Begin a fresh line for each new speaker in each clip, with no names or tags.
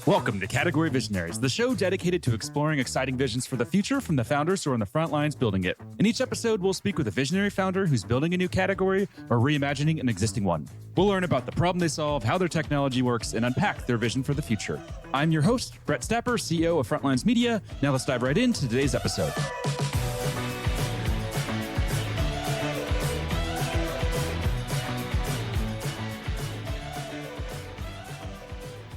Welcome to Category Visionaries, the show dedicated to exploring exciting visions for the future from the founders who are on the front lines building it. In each episode, we'll speak with a visionary founder who's building a new category or reimagining an existing one. We'll learn about the problem they solve, how their technology works, and unpack their vision for the future. I'm your host, Brett Stapper, CEO of Frontlines Media. Now let's dive right into today's episode.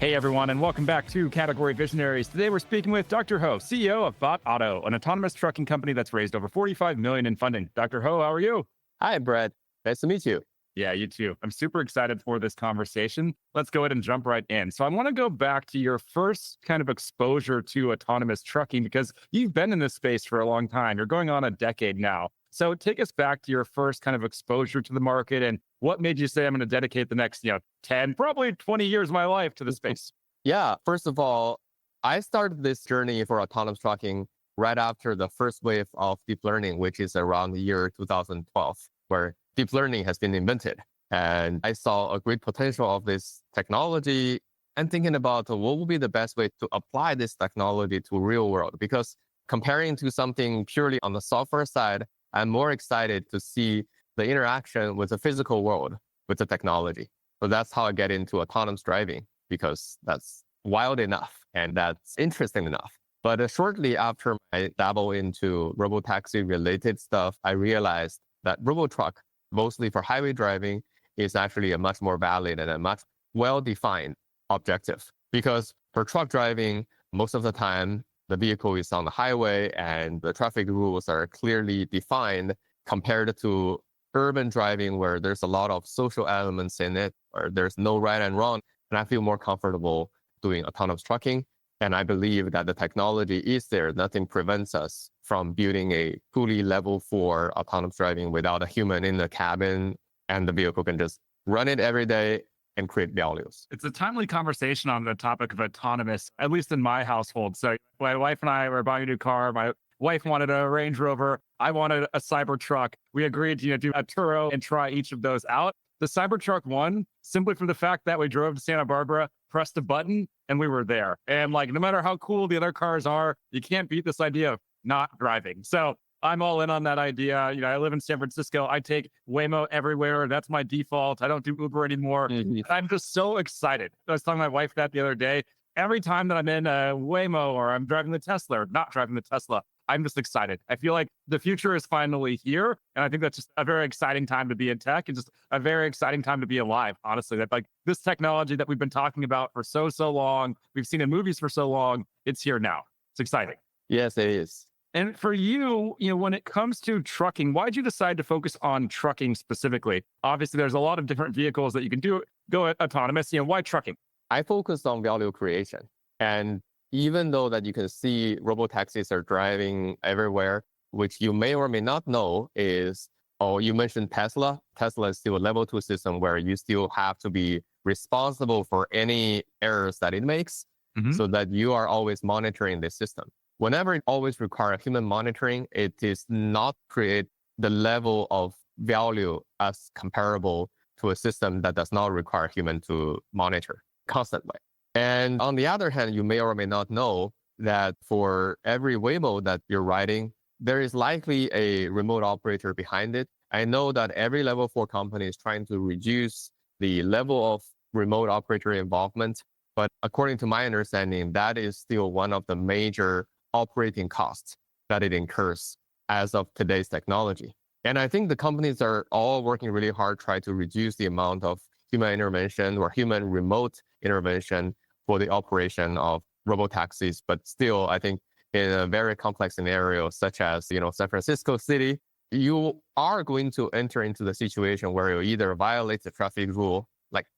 Hey everyone, and welcome back to Category Visionaries. Today we're speaking with Dr. Hou, CEO of Bot Auto, an autonomous trucking company that's raised over $45 million in funding. Dr. Hou, how are you?
Hi, Brett. Nice to meet you.
Yeah, you too. I'm super excited for this conversation. Let's go ahead and jump right in. So I want to go back to your first kind of exposure to autonomous trucking because you've been in this space for a long time. You're going on a decade now. So take us back to your first kind of exposure to the market and what made you say I'm going to dedicate the next, 10, probably 20 years of my life to the space?
Yeah, first of all, I started this journey for autonomous trucking right after the first wave of deep learning, which is around the year 2012, where deep learning has been invented. And I saw a great potential of this technology and thinking about what would be the best way to apply this technology to real world. Because comparing to something purely on the software side, I'm more excited to see the interaction with the physical world with the technology. So that's how I get into autonomous driving, because that's wild enough and that's interesting enough. But shortly after I dabble into robotaxi related stuff, I realized that robotruck, mostly for highway driving, is actually a much more valid and a much well-defined objective. Because for truck driving, most of the time, the vehicle is on the highway and the traffic rules are clearly defined compared to urban driving where there's a lot of social elements in it, or there's no right and wrong. And I feel more comfortable doing autonomous trucking. And I believe that the technology is there. Nothing prevents us from building a fully level 4 autonomous driving without a human in the cabin, and the vehicle can just run it every day and create values.
It's a timely conversation on the topic of autonomous, at least in my household. So my wife and I were buying a new car. My wife wanted a Range Rover. I wanted a Cybertruck. We agreed to do a Turo and try each of those out. The Cybertruck won simply for the fact that we drove to Santa Barbara, pressed a button, and we were there. And no matter how cool the other cars are, you can't beat this idea of not driving. So I'm all in on that idea. I live in San Francisco. I take Waymo everywhere. That's my default. I don't do Uber anymore.
Mm-hmm.
I'm just so excited. I was telling my wife that the other day. Every time that I'm in a Waymo or I'm driving the Tesla or not driving the Tesla, I'm just excited. I feel like the future is finally here. And I think that's just a very exciting time to be in tech and just a very exciting time to be alive, honestly. That this technology that we've been talking about for so long, we've seen in movies for so long, it's here now. It's exciting.
Yes, it is.
And for you, when it comes to trucking, why did you decide to focus on trucking specifically? Obviously, there's a lot of different vehicles that you can go autonomous. Why trucking?
I focused on value creation. And even though that you can see robotaxis are driving everywhere, which you may or may not know is, you mentioned Tesla. Tesla is still a level 2 system where you still have to be responsible for any errors that it makes, so that you are always monitoring the system. Whenever it always requires human monitoring, it is not create the level of value as comparable to a system that does not require human to monitor constantly. And on the other hand, you may or may not know that for every Waymo that you're riding, there is likely a remote operator behind it. I know that every level 4 company is trying to reduce the level of remote operator involvement. But according to my understanding, that is still one of the major operating costs that it incurs as of today's technology. And I think the companies are all working really hard trying to reduce the amount of human intervention or human remote intervention for the operation of robotaxis. But still, I think in a very complex scenario, such as, San Francisco City, you are going to enter into the situation where you either violate the traffic rule,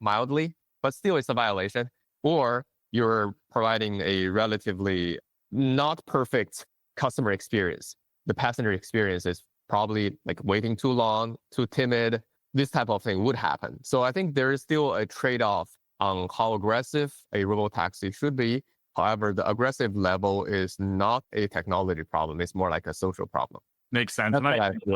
mildly, but still it's a violation, or you're providing a relatively not perfect customer experience. The passenger experience is probably waiting too long, too timid. This type of thing would happen. So I think there is still a trade-off on how aggressive a robotaxi should be. However, the aggressive level is not a technology problem. It's more like a social problem.
Makes sense.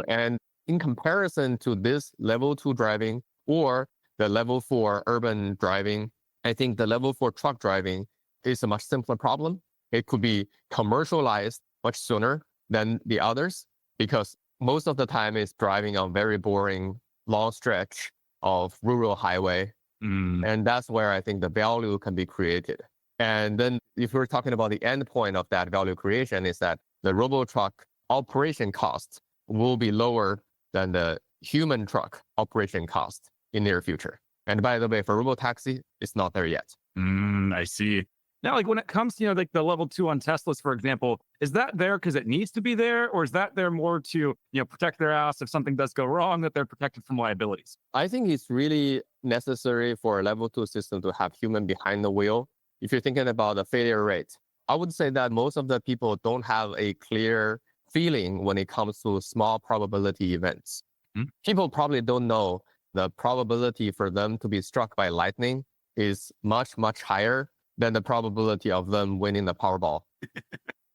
And in comparison to this level 2 driving or the level 4 urban driving, I think the level 4 truck driving is a much simpler problem. It could be commercialized much sooner than the others because most of the time it's driving on very boring long stretch of rural highway. And that's where I think the value can be created. And then if we're talking about the end point of that value creation is that the robo truck operation cost will be lower than the human truck operation cost in near future. And by the way, for robo taxi, it's not there yet.
I see. Now, like when it comes to, like the level 2 on Teslas, for example, is that there because it needs to be there? Or is that there more to, protect their ass if something does go wrong, that they're protected from liabilities?
I think it's really necessary for a level 2 system to have human behind the wheel. If you're thinking about the failure rate, I would say that most of the people don't have a clear feeling when it comes to small probability events. People probably don't know the probability for them to be struck by lightning is much, much higher than the probability of them winning the Powerball.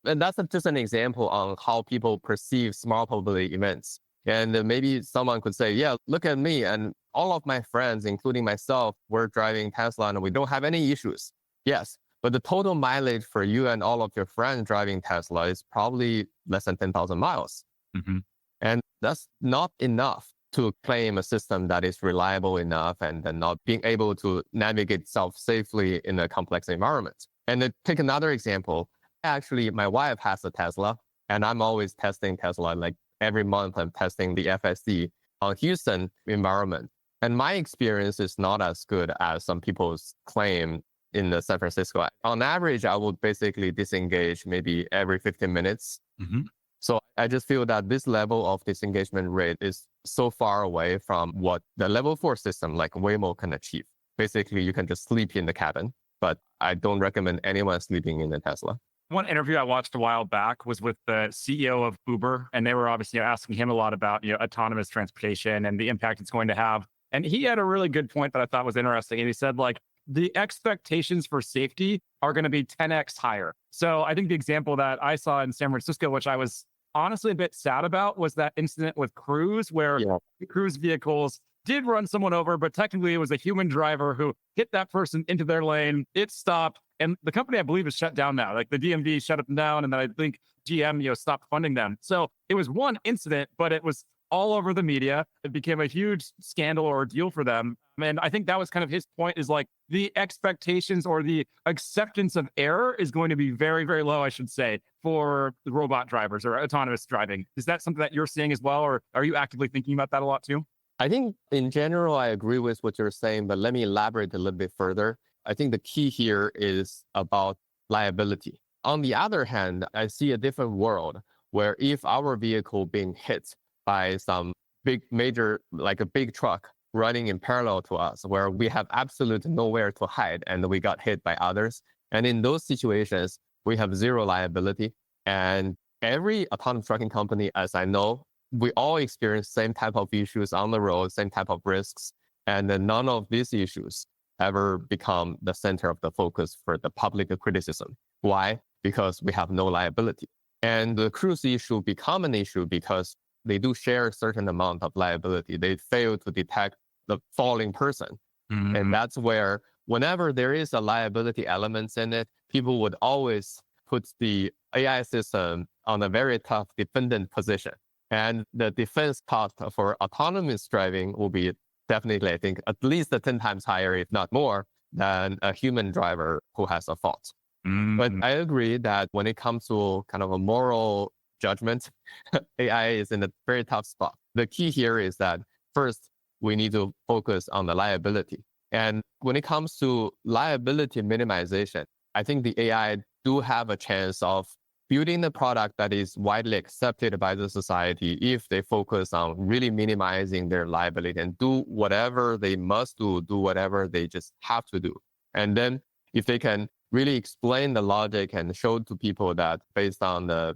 And that's just an example on how people perceive small probability events. And maybe someone could say, yeah, look at me and all of my friends, including myself, we're driving Tesla and we don't have any issues. Yes, but the total mileage for you and all of your friends driving Tesla is probably less than 10,000 miles. And that's not enough to claim a system that is reliable enough and not being able to navigate itself safely in a complex environment. And to take another example, actually, my wife has a Tesla, and I'm always testing Tesla. Like every month, I'm testing the FSD on Houston environment. And my experience is not as good as some people's claim in the San Francisco. On average, I would basically disengage maybe every 15 minutes. So I just feel that this level of disengagement rate is so far away from what the level 4 system like Waymo can achieve. Basically, you can just sleep in the cabin, but I don't recommend anyone sleeping in a Tesla.
One interview I watched a while back was with the CEO of Uber, and they were obviously asking him a lot about autonomous transportation and the impact it's going to have. And he had a really good point that I thought was interesting. And he said, like, the expectations for safety are going to be 10x higher. So I think the example that I saw in San Francisco, which I was honestly a bit sad about, was that incident with Cruise, where the Cruise vehicles did run someone over, but technically it was a human driver who hit that person into their lane. It stopped. And the company, I believe, is shut down now. Like the DMV shut them down, and then I think GM, stopped funding them. So it was one incident, but it was all over the media. It became a huge scandal or deal for them. And I think that was kind of his point, is like the expectations or the acceptance of error is going to be very, very low, I should say, for the robot drivers or autonomous driving. Is that something that you're seeing as well? Or are you actively thinking about that a lot too?
I think in general, I agree with what you're saying, but let me elaborate a little bit further. I think the key here is about liability. On the other hand, I see a different world where if our vehicle being hit by some big major, like a big truck running in parallel to us, where we have absolutely nowhere to hide and we got hit by others. And in those situations, we have zero liability. And every autonomous trucking company, as I know, we all experience same type of issues on the road, same type of risks. And then none of these issues ever become the center of the focus for the public criticism. Why? Because we have no liability. And the Cruise issue become an issue because they do share a certain amount of liability. They fail to detect the falling person. And that's where whenever there is a liability elements in it, people would always put the AI system on a very tough defendant position. And the defense cost for autonomous driving will be definitely, I think, at least 10 times higher, if not more, than a human driver who has a fault. But I agree that when it comes to kind of a moral judgment, AI is in a very tough spot. The key here is that first, we need to focus on the liability. And when it comes to liability minimization, I think the AI do have a chance of building a product that is widely accepted by the society if they focus on really minimizing their liability and do whatever they must do whatever they just have to do. And then if they can really explain the logic and show to people that based on the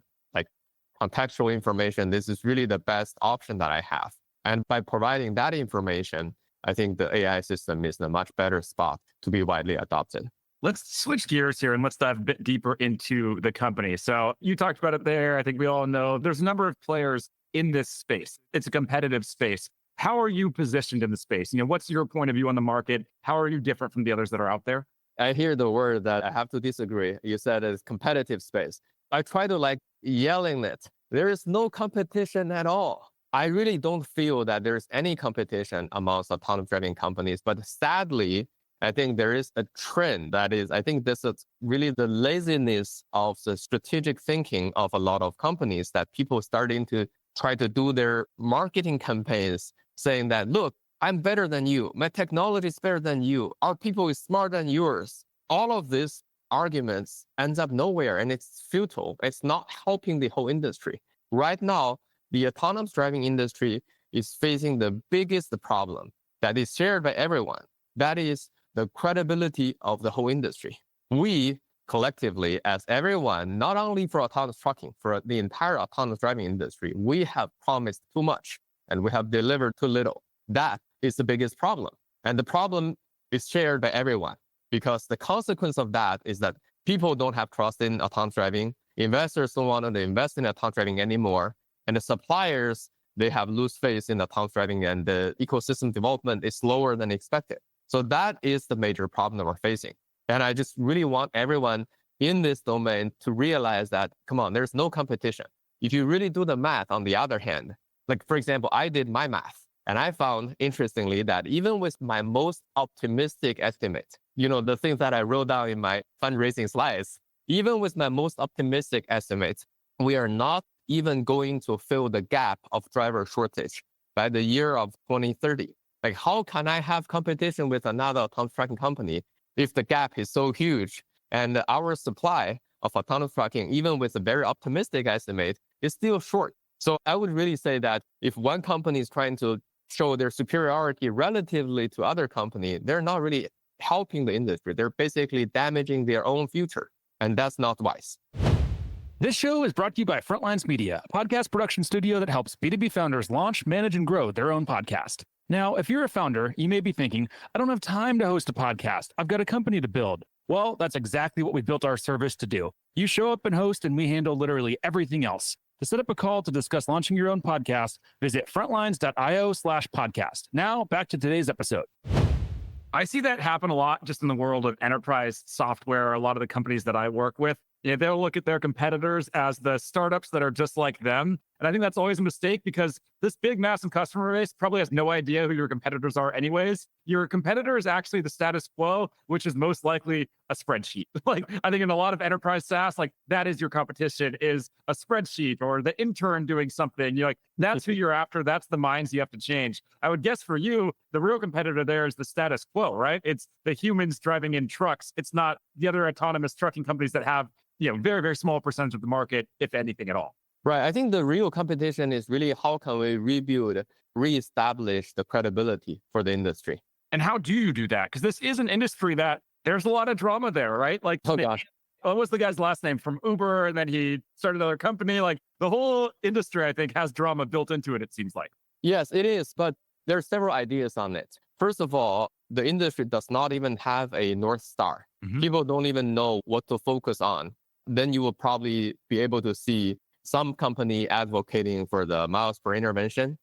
contextual information, this is really the best option that I have. And by providing that information, I think the AI system is in a much better spot to be widely adopted.
Let's switch gears here and let's dive a bit deeper into the company. So you talked about it there. I think we all know there's a number of players in this space. It's a competitive space. How are you positioned in the space? What's your point of view on the market? How are you different from the others that are out there?
I hear the word that I have to disagree. You said it's competitive space. I try to like yelling it. There is no competition at all. I really don't feel that there's any competition amongst autonomous driving companies, but sadly, I think there is a trend that is, I think this is really the laziness of the strategic thinking of a lot of companies that people starting to try to do their marketing campaigns saying that, look, I'm better than you. My technology is better than you. Our people is smarter than yours. All of these arguments ends up nowhere and it's futile. It's not helping the whole industry. Right now, the autonomous driving industry is facing the biggest problem that is shared by everyone. That is the credibility of the whole industry. We collectively, as everyone, not only for autonomous trucking, for the entire autonomous driving industry, we have promised too much and we have delivered too little. That is the biggest problem. And the problem is shared by everyone because the consequence of that is that people don't have trust in autonomous driving. Investors don't want to invest in autonomous driving anymore. And the suppliers, they have loose faith in autonomous driving and the ecosystem development is slower than expected. So that is the major problem that we're facing. And I just really want everyone in this domain to realize that, come on, there's no competition. If you really do the math, on the other hand, like for example, I did my math. And I found, interestingly, that even with my most optimistic estimate, the things that I wrote down in my fundraising slides, even with my most optimistic estimate, we are not even going to fill the gap of driver shortage by the year of 2030. Like, how can I have competition with another autonomous trucking company if the gap is so huge and our supply of autonomous trucking, even with a very optimistic estimate, is still short? So I would really say that if one company is trying to show their superiority relatively to other companies, they're not really helping the industry. They're basically damaging their own future. And that's not wise.
This show is brought to you by Frontlines Media, a podcast production studio that helps B2B founders launch, manage, and grow their own podcast. Now, if you're a founder, you may be thinking, I don't have time to host a podcast. I've got a company to build. Well, that's exactly what we built our service to do. You show up and host, and we handle literally everything else. To set up a call to discuss launching your own podcast, visit frontlines.io/podcast. Now, back to today's episode. I see that happen a lot just in the world of enterprise software. A lot of the companies that I work with, they'll look at their competitors as the startups that are just like them. And I think that's always a mistake because this big, massive customer base probably has no idea who your competitors are anyways. Your competitor is actually the status quo, which is most likely a spreadsheet. Like, I think in a lot of enterprise SaaS, like that is your competition, is a spreadsheet or the intern doing something. You're like, that's who you're after. That's the minds you have to change. I would guess for you, the real competitor there is the status quo, right? It's the humans driving in trucks. It's not the other autonomous trucking companies that have, very, very small percentage of the market, if anything at all.
Right. I think the real competition is really how can we reestablish the credibility for the industry.
And how do you do that? Because this is an industry that there's a lot of drama there, right? Like,
oh gosh,
what was the guy's last name from Uber? And then he started another company. Like the whole industry, I think, has drama built into it, it seems like.
Yes, it is. But there are several ideas on it. First of all, the industry does not even have a North Star. Mm-hmm. People don't even know what to focus on. Then you will probably be able to see some company advocating for the miles per intervention,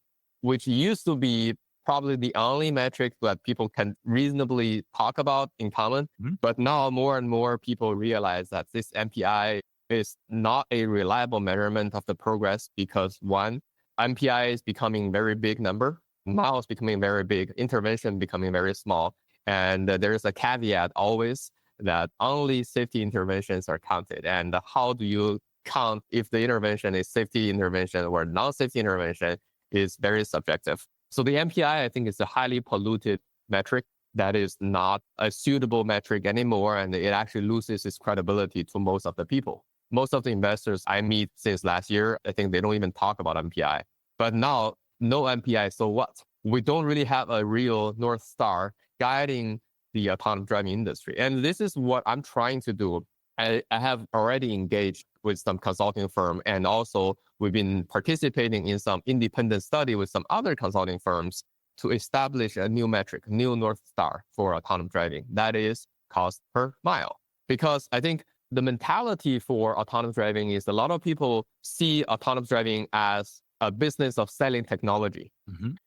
which used to be probably the only metric that people can reasonably talk about in common. Mm-hmm. But now more and more people realize that this MPI is not a reliable measurement of the progress because one, MPI is becoming very big number, miles becoming very big, intervention becoming very small. And there's a caveat always that only safety interventions are counted. And how do you count if the intervention is safety intervention or non-safety intervention is very subjective. So the MPI, I think, is a highly polluted metric that is not a suitable metric anymore, and it actually loses its credibility to most of the people. Most of the investors I meet since last year, I think they don't even talk about MPI. But now, no MPI, so what? We don't really have a real North Star guiding the autonomous driving industry. And this is what I'm trying to do. I have already engaged with some consulting firm, and also we've been participating in some independent study with some other consulting firms to establish a new metric, new North Star for autonomous driving. That is cost per mile. Because I think the mentality for autonomous driving is a lot of people see autonomous driving as a business of selling technology.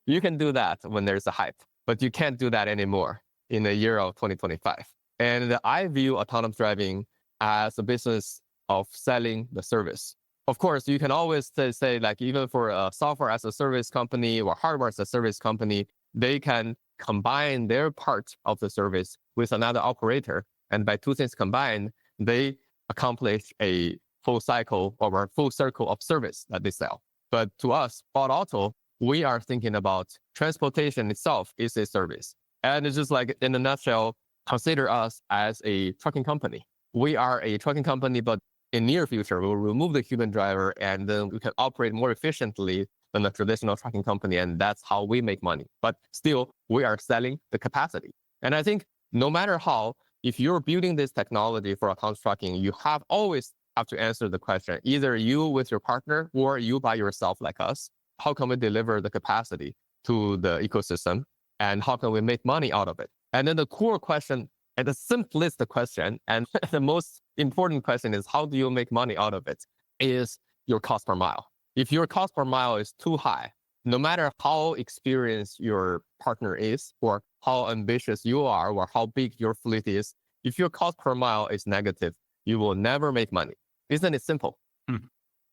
You can do that when there's a hype, but you can't do that anymore in the year of 2025. And I view autonomous driving as a business of selling the service. Of course, you can always say like even for a software as a service company or hardware as a service company, they can combine their part of the service with another operator. And by two things combined, they accomplish a full cycle or a full circle of service that they sell. But to us, Bot Auto, we are thinking about transportation itself is a service. And it's just like in a nutshell, consider us as a trucking company. We are a trucking company, but in near future, we'll remove the human driver and then we can operate more efficiently than a traditional trucking company. And that's how we make money. But still, we are selling the capacity. And I think no matter how, if you're building this technology for autonomous trucking, you always have to answer the question, either you with your partner or you by yourself like us, how can we deliver the capacity to the ecosystem and how can we make money out of it? And then the core question, and the simplest question, and the most important question is how do you make money out of it, is your cost per mile. If your cost per mile is too high, no matter how experienced your partner is or how ambitious you are or how big your fleet is, if your cost per mile is negative, you will never make money. Isn't it simple?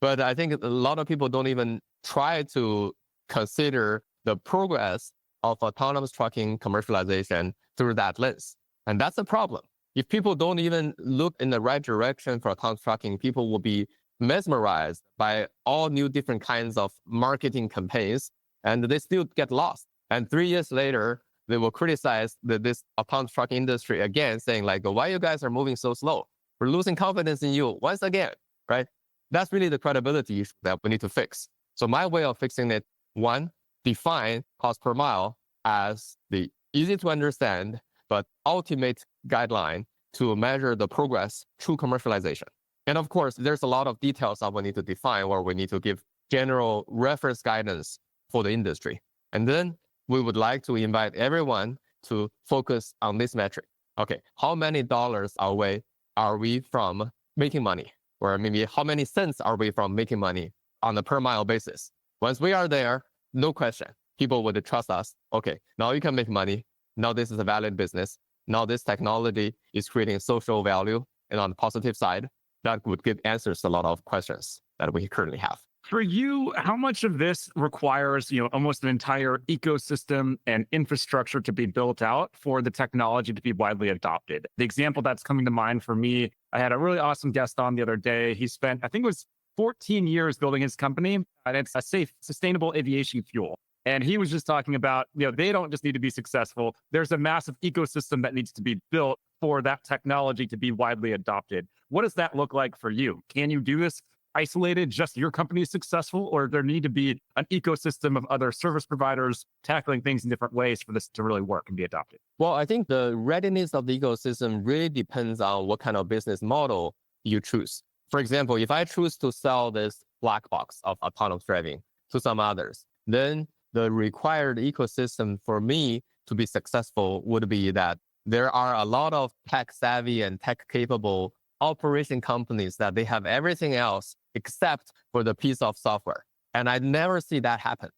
But I think a lot of people don't even try to consider the progress of autonomous trucking commercialization through that lens. And that's a problem. If people don't even look in the right direction for autonomous trucking, people will be mesmerized by all new different kinds of marketing campaigns, and they still get lost. And 3 years later, they will criticize this autonomous trucking industry again, saying like, why you guys are moving so slow? We're losing confidence in you once again, right? That's really the credibility issue that we need to fix. So my way of fixing it, one, define cost per mile as the easy to understand, but ultimate guideline to measure the progress through commercialization. And of course, there's a lot of details that we need to define or we need to give general reference guidance for the industry. And then we would like to invite everyone to focus on this metric. Okay, how many dollars are we from making money? Or maybe how many cents are we from making money on a per mile basis? Once we are there, no question, people would trust us. Okay, now you can make money. Now this is a valid business. Now this technology is creating social value. And on the positive side, that would give answers to a lot of questions that we currently have.
For you, how much of this requires, almost an entire ecosystem and infrastructure to be built out for the technology to be widely adopted? The example that's coming to mind for me, I had a really awesome guest on the other day. He spent, I think it was 14 years building his company, and it's a safe, sustainable aviation fuel. And he was just talking about, they don't just need to be successful. There's a massive ecosystem that needs to be built for that technology to be widely adopted. What does that look like for you? Can you do this isolated, just your company is successful, or there need to be an ecosystem of other service providers tackling things in different ways for this to really work and be adopted?
Well, I think the readiness of the ecosystem really depends on what kind of business model you choose. For example, if I choose to sell this black box of autonomous driving to some others, then the required ecosystem for me to be successful would be that there are a lot of tech savvy and tech capable operation companies that they have everything else except for the piece of software. And I never see that happen.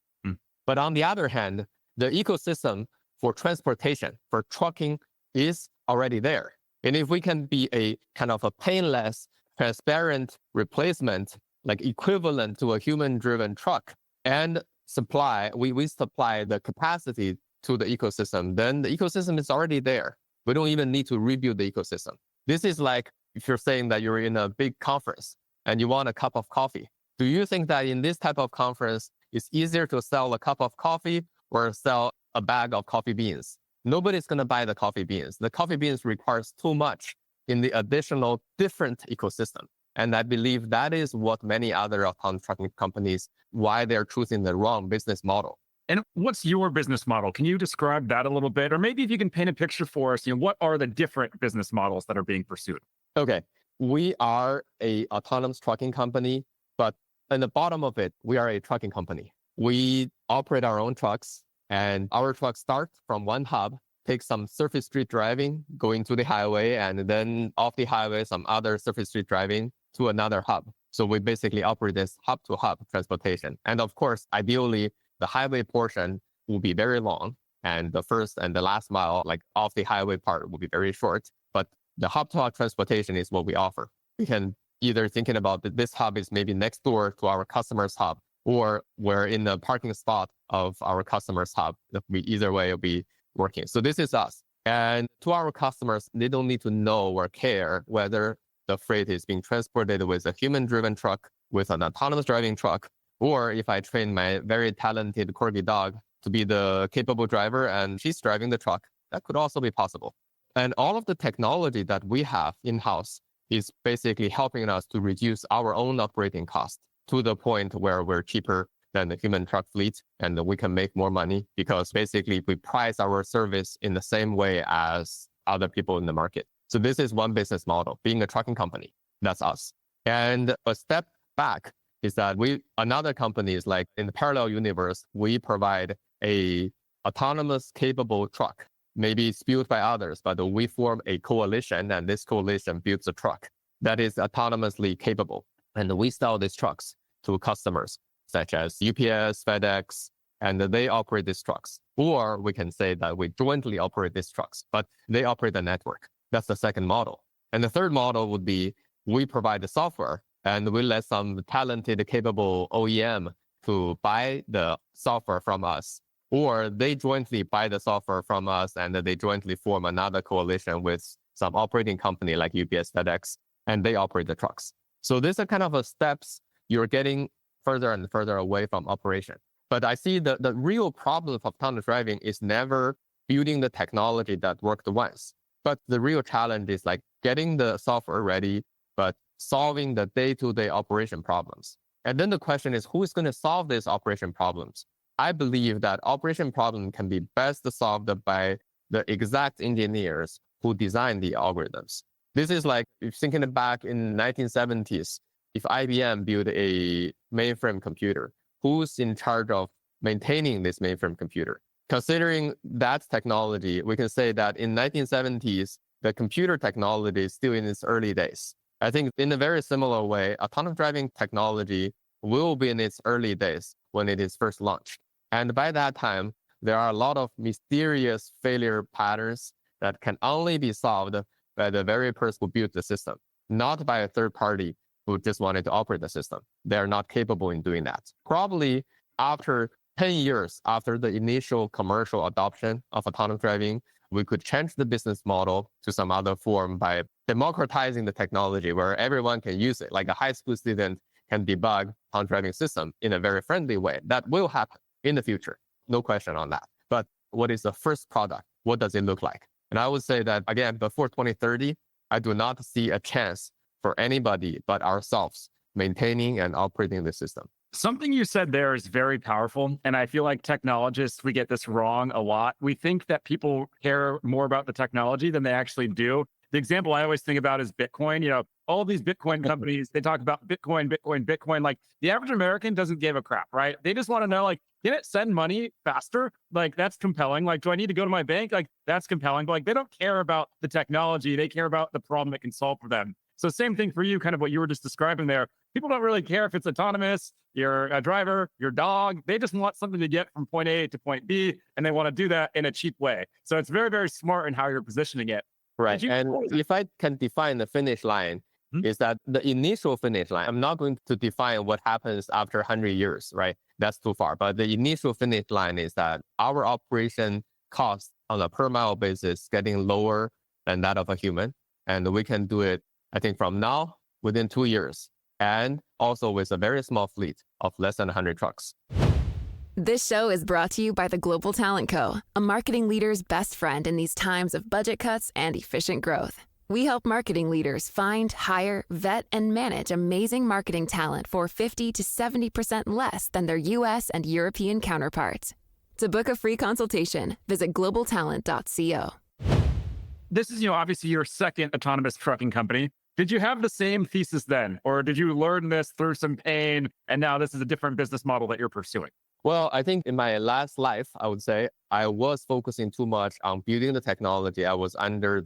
But on the other hand, the ecosystem for transportation, for trucking is already there. And if we can be a kind of a painless, transparent replacement, like equivalent to a human-driven truck, and we supply the capacity to the ecosystem, then the ecosystem is already there. We don't even need to rebuild the ecosystem. This is like if you're saying that you're in a big conference and you want a cup of coffee. Do you think that in this type of conference, it's easier to sell a cup of coffee or sell a bag of coffee beans? Nobody's going to buy the coffee beans. The coffee beans requires too much in the additional different ecosystem. And I believe that is what many other autonomous trucking companies, why they're choosing the wrong business model.
And what's your business model? Can you describe that a little bit? Or maybe if you can paint a picture for us, what are the different business models that are being pursued?
Okay, we are a autonomous trucking company, but in the bottom of it, we are a trucking company. We operate our own trucks, and our trucks start from one hub, take some surface street driving, going to the highway, and then off the highway, some other surface street driving to another hub. So we basically operate this hub-to-hub transportation. And of course, ideally, the highway portion will be very long, and the first and the last mile, like off the highway part, will be very short. But the hub-to-hub transportation is what we offer. We can either thinking about that this hub is maybe next door to our customer's hub, or we're in the parking spot of our customer's hub. Either way, it'll be working. So this is us. And to our customers, they don't need to know or care whether the freight is being transported with a human-driven truck, with an autonomous driving truck, or if I train my very talented corgi dog to be the capable driver and she's driving the truck, that could also be possible. And all of the technology that we have in-house is basically helping us to reduce our own operating cost to the point where we're cheaper than the human truck fleet, and we can make more money because basically we price our service in the same way as other people in the market. So this is one business model, being a trucking company. That's us. And a step back is that another company is like in the parallel universe, we provide a autonomous capable truck. Maybe it's built by others, but we form a coalition, and this coalition builds a truck that is autonomously capable. And we sell these trucks to customers such as UPS, FedEx, and they operate these trucks. Or we can say that we jointly operate these trucks, but they operate the network. That's the second model. And the third model would be we provide the software and we let some talented, capable OEM to buy the software from us, or they jointly buy the software from us and they jointly form another coalition with some operating company like UPS, FedEx, and they operate the trucks. So these are kind of steps you're getting further and further away from operation. But I see the real problem of autonomous driving is never building the technology that worked once. But the real challenge is like getting the software ready, but solving the day-to-day operation problems. And then the question is, who is going to solve these operation problems? I believe that operation problem can be best solved by the exact engineers who design the algorithms. This is like, if thinking back in 1970s, if IBM built a mainframe computer, who's in charge of maintaining this mainframe computer? Considering that technology, we can say that in 1970s, the computer technology is still in its early days. I think in a very similar way, autonomous driving technology will be in its early days when it is first launched. And by that time, there are a lot of mysterious failure patterns that can only be solved by the very person who built the system, not by a third party who just wanted to operate the system. They're not capable in doing that. Probably after 10 years after the initial commercial adoption of autonomous driving, we could change the business model to some other form by democratizing the technology where everyone can use it, like a high school student can debug autonomous driving system in a very friendly way. That will happen in the future, no question on that. But what is the first product? What does it look like? And I would say that, again, before 2030, I do not see a chance for anybody but ourselves maintaining and operating the system.
Something you said there is very powerful. And I feel like technologists, we get this wrong a lot. We think that people care more about the technology than they actually do. The example I always think about is Bitcoin. You know, all these Bitcoin companies, they talk about Bitcoin, Bitcoin, Bitcoin. Like the average American doesn't give a crap, right? They just want to know, like, can it send money faster? Like, that's compelling. Like, do I need to go to my bank? Like, that's compelling. But like, they don't care about the technology. They care about the problem it can solve for them. So same thing for you, kind of what you were just describing there. People don't really care if it's autonomous, you're a driver, your dog. They just want something to get from point A to point B, and they want to do that in a cheap way. So it's very, very smart in how you're positioning it.
Right. And if I can define the finish line, is that the initial finish line, I'm not going to define what happens after 100 years, right? That's too far. But the initial finish line is that our operation cost on a per mile basis getting lower than that of a human. And we can do it, I think, from now within 2 years. And also with a very small fleet of less than 100 trucks.
This show is brought to you by the Global Talent Co., a marketing leader's best friend in these times of budget cuts and efficient growth. We help marketing leaders find, hire, vet, and manage amazing marketing talent for 50 to 70% less than their US and European counterparts. To book a free consultation, visit globaltalent.co.
This is, obviously your second autonomous trucking company. Did you have the same thesis then? Or did you learn this through some pain and now this is a different business model that you're pursuing?
Well, I think in my last life, I would say I was focusing too much on building the technology. I was under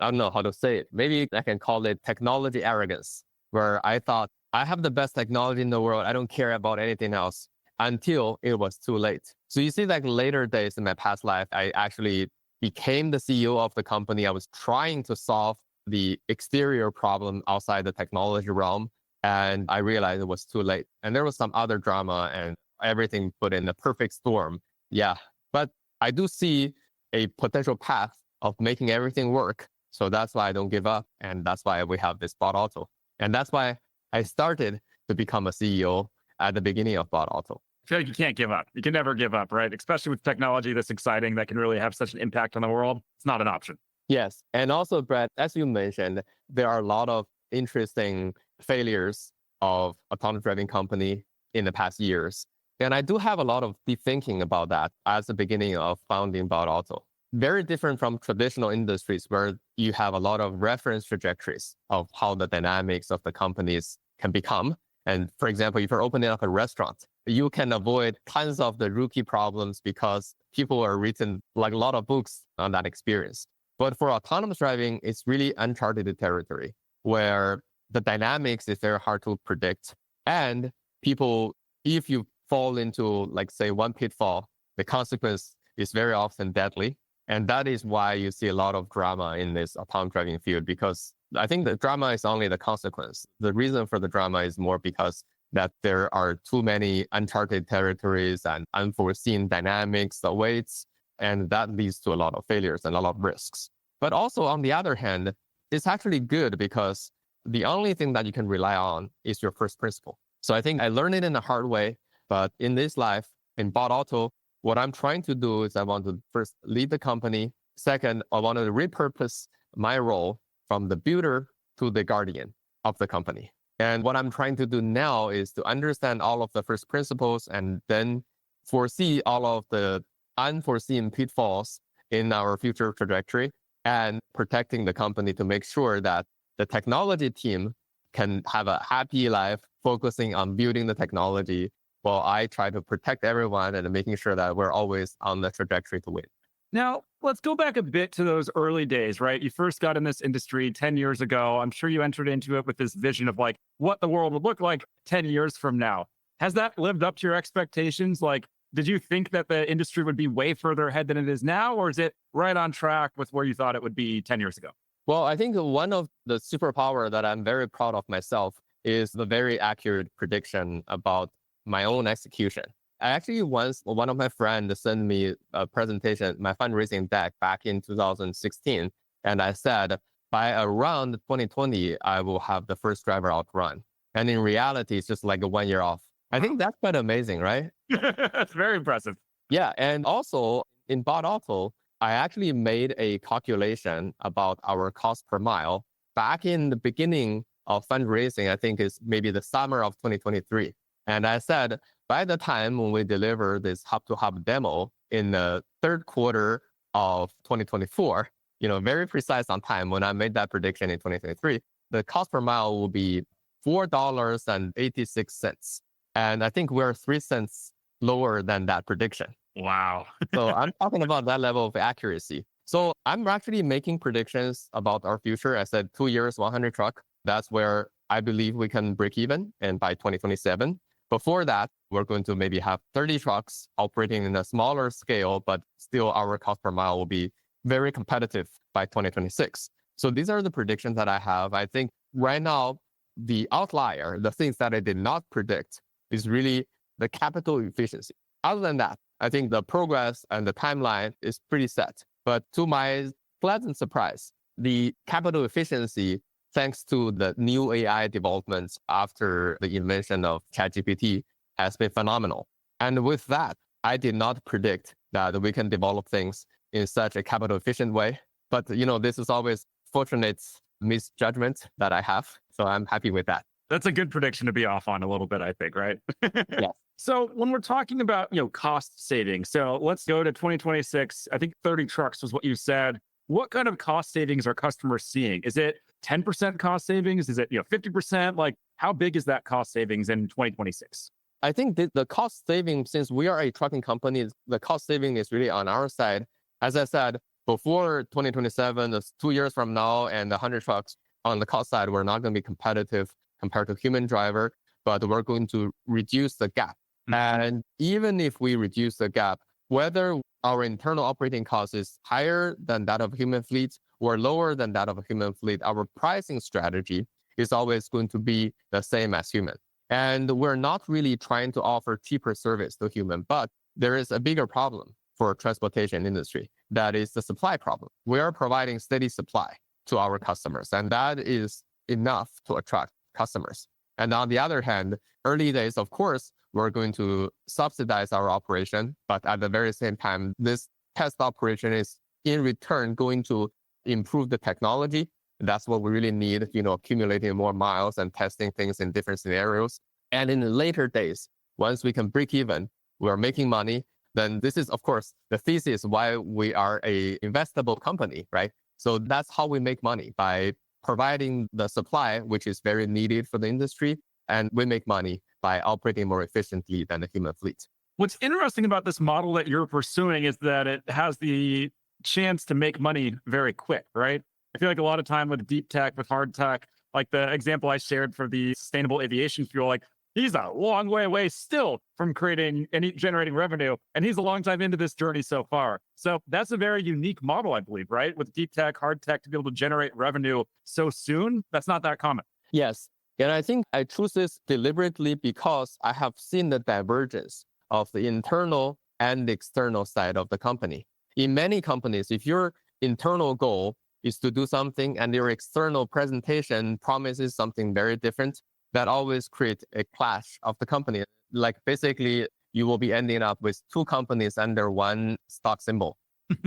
I don't know how to say it. Maybe I can call it technology arrogance, where I thought I have the best technology in the world. I don't care about anything else until it was too late. So you see, like later days in my past life, I actually became the CEO of the company. I was trying to solve the exterior problem outside the technology realm. And I realized it was too late. And there was some other drama and everything put in a perfect storm. Yeah. But I do see a potential path of making everything work. So that's why I don't give up. And that's why we have this Bot Auto. And that's why I started to become a CEO at the beginning of Bot Auto.
I feel like you can't give up. You can never give up, right? Especially with technology that's exciting, that can really have such an impact on the world. It's not an option.
Yes. And also, Brett, as you mentioned, there are a lot of interesting failures of autonomous driving company in the past years. And I do have a lot of deep thinking about that as the beginning of founding Bot Auto. Very different from traditional industries where you have a lot of reference trajectories of how the dynamics of the companies can become. And for example, if you're opening up a restaurant, you can avoid tons of the rookie problems because people are written like a lot of books on that experience. But for autonomous driving, it's really uncharted territory where the dynamics is very hard to predict. And people, if you fall into, like, say, one pitfall, the consequence is very often deadly. And that is why you see a lot of drama in this autonomous driving field, because I think the drama is only the consequence. The reason for the drama is more because that there are too many uncharted territories and unforeseen dynamics, the weights, and that leads to a lot of failures and a lot of risks. But also, on the other hand, it's actually good because the only thing that you can rely on is your first principle. So I think I learned it in a hard way, but in this life, in Bot Auto, what I'm trying to do is I want to first lead the company. Second, I want to repurpose my role from the builder to the guardian of the company. And what I'm trying to do now is to understand all of the first principles and then foresee all of the unforeseen pitfalls in our future trajectory and protecting the company to make sure that the technology team can have a happy life focusing on building the technology while I try to protect everyone and making sure that we're always on the trajectory to win.
Now, let's go back a bit to those early days, right? You first got in this industry 10 years ago. I'm sure you entered into it with this vision of like what the world would look like 10 years from now. Has that lived up to your expectations? Like, did you think that the industry would be way further ahead than it is now? Or is it right on track with where you thought it would be 10 years ago?
Well, I think one of the superpower that I'm very proud of myself is the very accurate prediction about my own execution. I actually once, one of my friends sent me a presentation, my fundraising deck back in 2016. And I said, by around 2020, I will have the first driver outrun. And in reality, it's just like 1 year off. I think that's quite amazing, right?
That's very impressive.
Yeah. And also in Bot Auto, I actually made a calculation about our cost per mile back in the beginning of fundraising. I think it's maybe the summer of 2023. And I said, by the time when we deliver this hub-to-hub demo in the third quarter of 2024, very precise on time when I made that prediction in 2023, the cost per mile will be $4.86. And I think we're 3 cents lower than that prediction.
Wow.
So I'm talking about that level of accuracy. So I'm actually making predictions about our future. I said 2 years, 100 truck. That's where I believe we can break even. And by 2027, before that, we're going to maybe have 30 trucks operating in a smaller scale, but still our cost per mile will be very competitive by 2026. So these are the predictions that I have. I think right now, the outlier, the things that I did not predict, is really the capital efficiency. Other than that, I think the progress and the timeline is pretty set. But to my pleasant surprise, the capital efficiency, thanks to the new AI developments after the invention of ChatGPT, has been phenomenal. And with that, I did not predict that we can develop things in such a capital efficient way. But this is always fortunate misjudgment that I have. So I'm happy with that.
That's a good prediction to be off on a little bit, I think, right?
Yes.
So when we're talking about, cost saving, so let's go to 2026. I think 30 trucks was what you said. What kind of cost savings are customers seeing? Is it 10% cost savings? Is it 50%? Like, how big is that cost savings in 2026?
I think the cost saving, since we are a trucking company, the cost saving is really on our side. As I said, before 2027, that's 2 years from now, and 100 trucks on the cost side, we're not going to be competitive. compared to human driver, but we're going to reduce the gap. And even if we reduce the gap, whether our internal operating cost is higher than that of human fleet or lower than that of a human fleet, our pricing strategy is always going to be the same as human. And we're not really trying to offer cheaper service to human, but there is a bigger problem for transportation industry. That is the supply problem. We are providing steady supply to our customers, and that is enough to attract customers. And on the other hand, early days, of course, we're going to subsidize our operation, but at the very same time, this test operation is in return going to improve the technology. That's what we really need, accumulating more miles and testing things in different scenarios. And in the later days, once we can break even, we're making money, then this is, of course, the thesis why we are a investable company, right? So that's how we make money, by providing the supply, which is very needed for the industry. And we make money by operating more efficiently than the human fleet.
What's interesting about this model that you're pursuing is that it has the chance to make money very quick, right? I feel like a lot of time with deep tech, with hard tech, like the example I shared for the sustainable aviation fuel, like he's a long way away still from creating and generating revenue. And he's a long time into this journey so far. So that's a very unique model, I believe, right? With deep tech, hard tech, to be able to generate revenue so soon, that's not that common.
Yes. And I think I choose this deliberately because I have seen the divergence of the internal and the external side of the company. In many companies, if your internal goal is to do something and your external presentation promises something very different, that always creates a clash of the company. Like basically, you will be ending up with two companies under one stock symbol.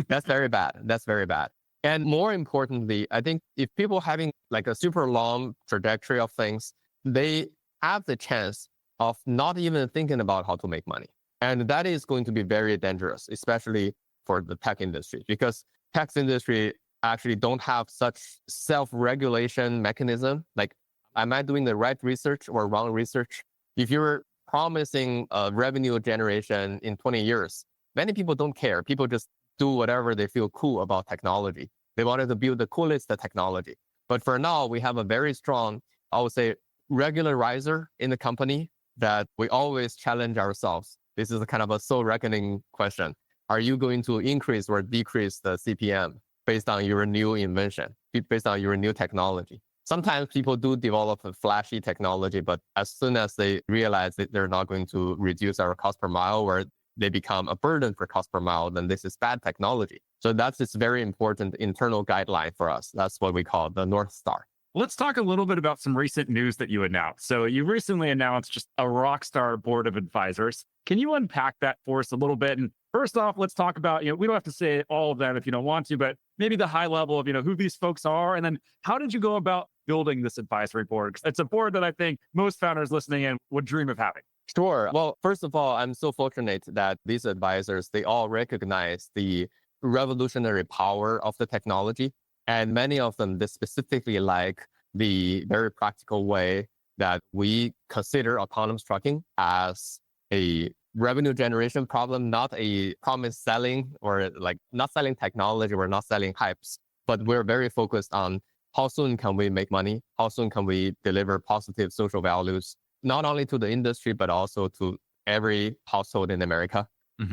That's very bad. That's very bad. And more importantly, I think if people having like a super long trajectory of things, they have the chance of not even thinking about how to make money. And that is going to be very dangerous, especially for the tech industry, because tech industry actually don't have such self-regulation mechanism. Like, am I doing the right research or wrong research? If you're promising revenue generation in 20 years, many people don't care. People just do whatever they feel cool about technology. They wanted to build the coolest technology. But for now, we have a very strong, I would say, regularizer in the company that we always challenge ourselves. This is a kind of a soul reckoning question. Are you going to increase or decrease the CPM based on your new invention, based on your new technology? Sometimes people do develop a flashy technology, but as soon as they realize that they're not going to reduce our cost per mile, or they become a burden for cost per mile, then this is bad technology. So that's this very important internal guideline for us. That's what we call the North Star.
Let's talk a little bit about some recent news that you announced. So you recently announced just a rockstar board of advisors. Can you unpack that for us a little bit? And first off, let's talk about, we don't have to say all of them if you don't want to, but maybe the high level of, who these folks are. And then how did you go about building this advisory board? It's a board that I think most founders listening in would dream of having.
Sure. Well, first of all, I'm so fortunate that these advisors, they all recognize the revolutionary power of the technology. And many of them, they specifically like the very practical way that we consider autonomous trucking as a revenue generation problem, not a promise selling or like not selling technology, we're not selling hypes, but we're very focused on how soon can we make money? How soon can we deliver positive social values, not only to the industry, but also to every household in America?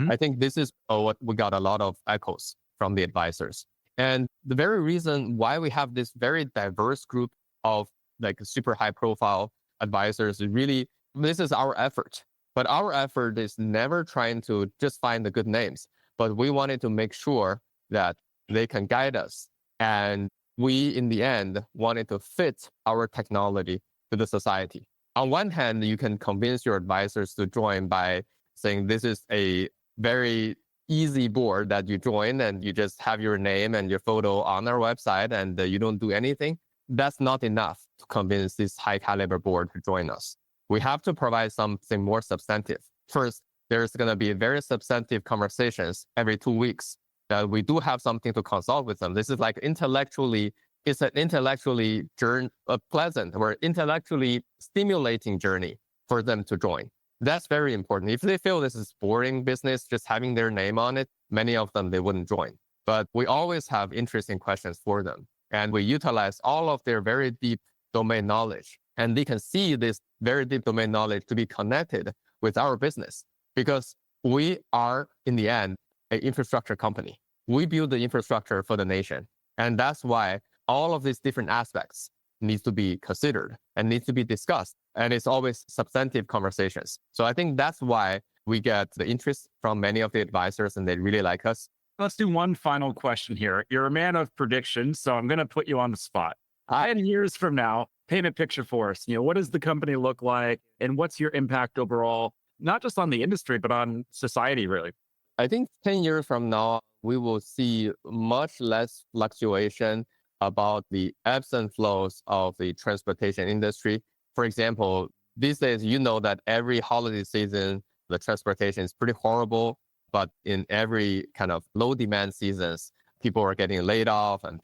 I think this is what we got a lot of echoes from the advisors. And the very reason why we have this very diverse group of like super high profile advisors is really, this is our effort. But our effort is never trying to just find the good names, but we wanted to make sure that they can guide us. And we, in the end, wanted to fit our technology to the society. On one hand, you can convince your advisors to join by saying this is a very easy board that you join and you just have your name and your photo on our website and you don't do anything. That's not enough to convince this high caliber board to join us. We have to provide something more substantive. First, there's going to be very substantive conversations every 2 weeks that we do have something to consult with them. This is like intellectually, it's an intellectually pleasant or intellectually stimulating journey for them to join. That's very important. If they feel this is boring business, just having their name on it, many of them, they wouldn't join. But we always have interesting questions for them. And we utilize all of their very deep domain knowledge And they can see this very deep domain knowledge to be connected with our business, because we are, in the end, an infrastructure company. We build the infrastructure for the nation. And that's why all of these different aspects needs to be considered and needs to be discussed. And it's always substantive conversations. So I think that's why we get the interest from many of the advisors, and they really like us.
Let's do one final question here. You're a man of predictions, so I'm going to put you on the spot. 10 years from now, paint a picture for us. What does the company look like, and what's your impact overall, not just on the industry, but on society, really?
I think 10 years from now, we will see much less fluctuation about the ebbs and flows of the transportation industry. For example, these days, that every holiday season, the transportation is pretty horrible, but in every kind of low demand seasons, people are getting laid off and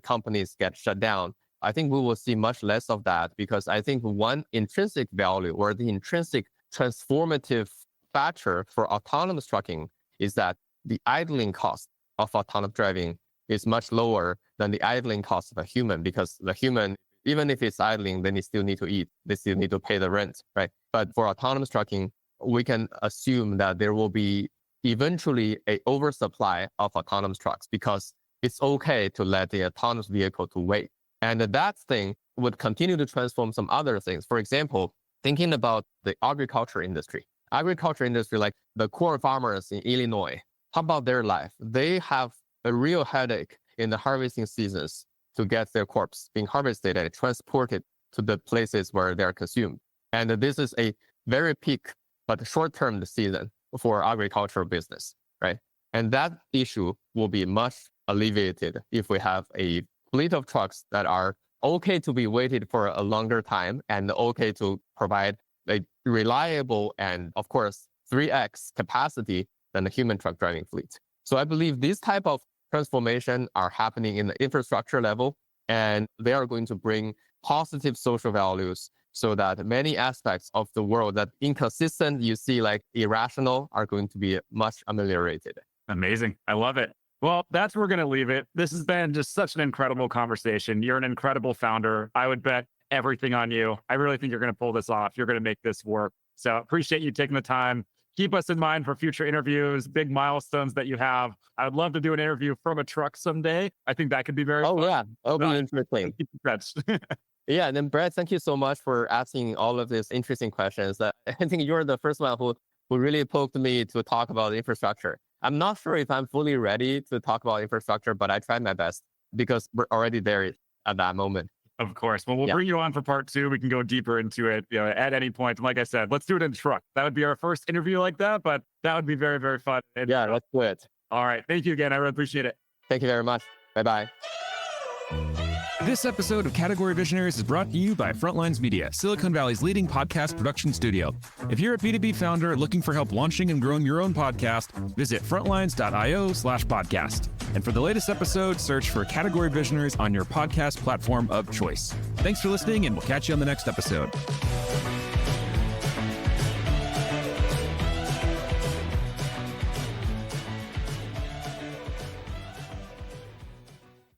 companies get shut down. I think we will see much less of that, because I think one intrinsic value or the intrinsic transformative factor for autonomous trucking is that the idling cost of autonomous driving is much lower than the idling cost of a human, because the human, even if it's idling, then they still need to eat, they still need to pay the rent, right? But for autonomous trucking, we can assume that there will be eventually an oversupply of autonomous trucks, because it's okay to let the autonomous vehicle to wait. And that thing would continue to transform some other things. For example, thinking about the agriculture industry, like the corn farmers in Illinois, how about their life? They have a real headache in the harvesting seasons to get their crops being harvested and transported to the places where they're consumed. And this is a very peak but short-term season for agricultural business, right? And that issue will be much alleviated if we have a fleet of trucks that are okay to be waited for a longer time and okay to provide a reliable and, of course, 3x capacity than the human truck driving fleet. So I believe these type of transformation are happening in the infrastructure level, and they are going to bring positive social values so that many aspects of the world that inconsistent, you see like irrational, are going to be much ameliorated.
Amazing. I love it. Well, that's where we're going to leave it. This has been just such an incredible conversation. You're an incredible founder. I would bet everything on you. I really think you're going to pull this off. You're going to make this work. So appreciate you taking the time. Keep us in mind for future interviews, big milestones that you have. I would love to do an interview from a truck someday. I think that could be very fun.
Yeah. Open interesting.
Keep the
Yeah, and then Brad, thank you so much for asking all of these interesting questions. I think you're the first one who really poked me to talk about infrastructure. I'm not sure if I'm fully ready to talk about infrastructure, but I tried my best because we're already there at that moment.
Of course. Well, we'll bring you on for part 2. We can go deeper into it, at any point. And like I said, let's do it in truck. That would be our first interview like that, but that would be very, very fun.
Yeah, let's do it.
All right. Thank you again. I really appreciate it.
Thank you very much. Bye-bye.
This episode of Category Visionaries is brought to you by Frontlines Media, Silicon Valley's leading podcast production studio. If you're a B2B founder looking for help launching and growing your own podcast, visit frontlines.io/podcast. And for the latest episode, search for Category Visionaries on your podcast platform of choice. Thanks for listening, and we'll catch you on the next episode.